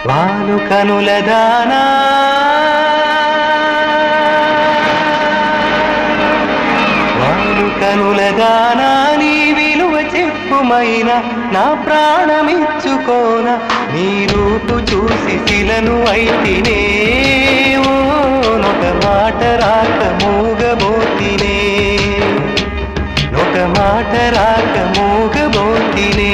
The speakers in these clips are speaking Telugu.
వాలు కనుల దానా వాలు కనుల దానా నీ విలువ చెప్పుమైనా నా ప్రాణమిచ్చుకోన నీ రూపు చూసి శిలను అయితినే నొక మాట రాక మూగబోతినే నొక మాట రాక మూగబోతినే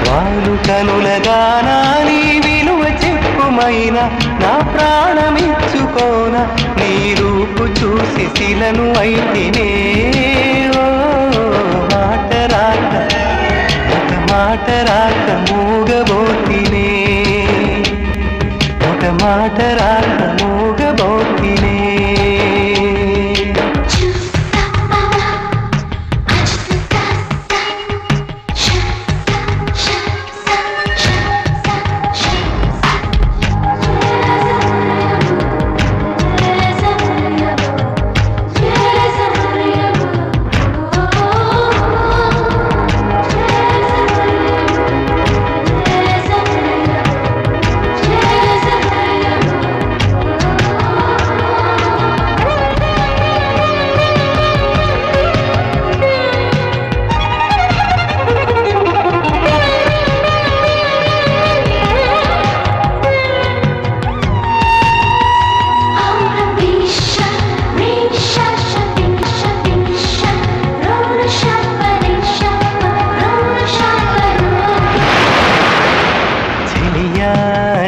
వాలు కనుల దానా నీ విలువ చెప్పుమైనా నా ప్రాణమిచ్చుకోన నీ రూపు చూసి శిలను అయితినే మాట రాక ఒక మాట రాక మూగబోతినే ఒక మాట రాక మూగబోతినే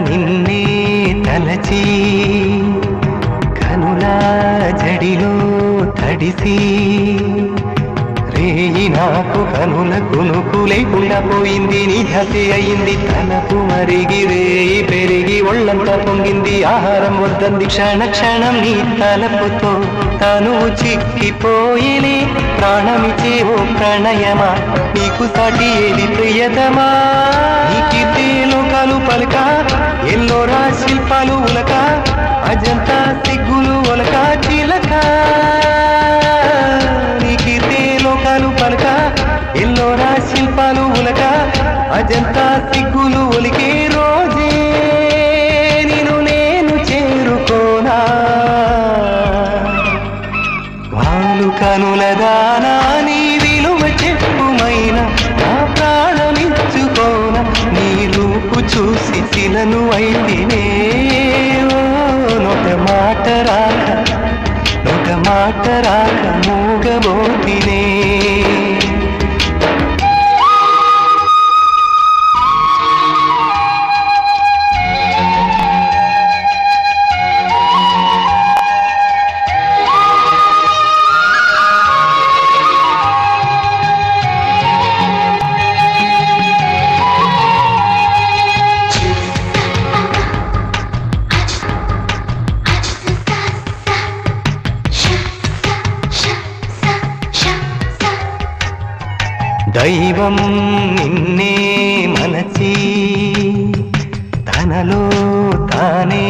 నిన్నే తలచి కనులా జడిలో తడిసి రేయి నాకు కనుల కునుకు లేకుండా పోయింది నీ హసి అయింది తలపు మరిగి రేయి పెరిగి ఒళ్ళంతా పొంగింది ఆహారం వద్దంది క్షణ క్షణం నీ తలపుతో తనువు చిక్కిపోయిని ప్రాణమిచ్చే ఓ ప్రణయమా నీకు సాటి ఏది ప్రియతమా నీ కీర్తి లోకాలు పలక ఎల్లోరా శిల్పాలు ఉలక అజంతా సిగ్గులు ఒలక చిలక నీ కీర్తి లోకాలు పలక ఎల్లోరా శిల్పాలు ఉలక అజంతా సిగ్గులు ఒలికే రోజే నిన్ను నేను చేరుకోనా వాలు కనుల దానా నీ విలువ చెప్పుమైనా నా ప్రాణమిచ్చుకోన నీ రూపు చూసి శిలను అయితినే నొక మాట రాక నొక మాట రాక మూగబోతినే దైవం నిన్నే మనసి తనలో తానే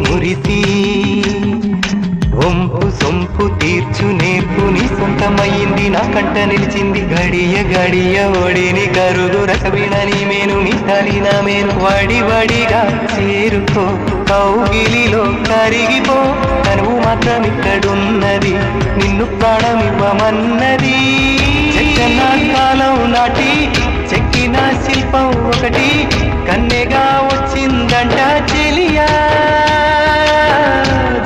మురిసి వంపు సొంపు తీర్చు నేర్పు నీ సొంతమయ్యింది నా కంట నిలిచింది గడియ గడియ ఒడిని కరుగు రసవిణని మేను మిసాలి నా మేను వడి వడిగా చేరుకో కౌగిలిలో కరిగిపో తనువు మాత్రం ఇక్కడున్నది నిన్ను ప్రాణమివ్వమన్నది చెక్కన కాలం నాటి చెక్కిన శిల్పం ఒకటి కన్నెగా వచ్చిందంట చెలియా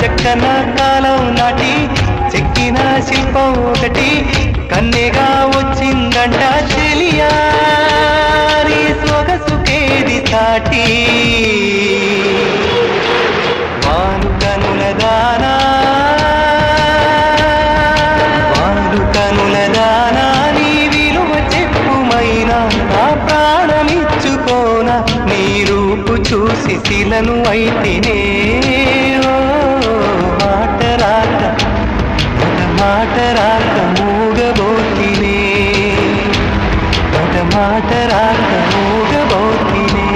చెక్కన కాలం నాటి చెక్కిన శిల్పం ఒకటి కన్నెగా వచ్చిందంట చెలియా నీ సొగసుకేది సాటి వాను కనుల దానా వాను కనుల దానా నీ విలువ చెప్పుమైనా నా ప్రాణమిచ్చుకోనా నీ రూపు చూసి శిలను అయితేనే మాట రాక మూగబోతినే మాట రాక మూగబోతినే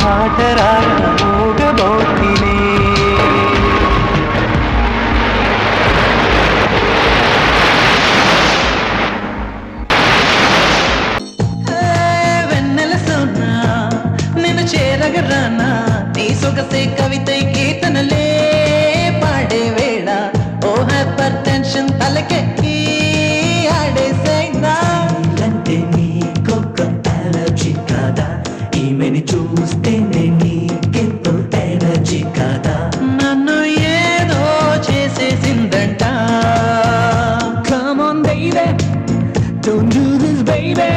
మాట రాక మూగబోతినే వెన్నెల సోనా నేను చేరగరానా నీ సొగసే కవితై కీర్తనలే పాడే వేళ ఓ హైపర్ టెన్షన్ తలకెక్కి ఆడేసైనా అంటే నీకొక అలర్జీ కాదా ఈమెని చూస్తేనే నీకెంతో ఎనర్జీ కాదా నన్ను ఏదో చేసేసిందంట Come on baby, don't do this baby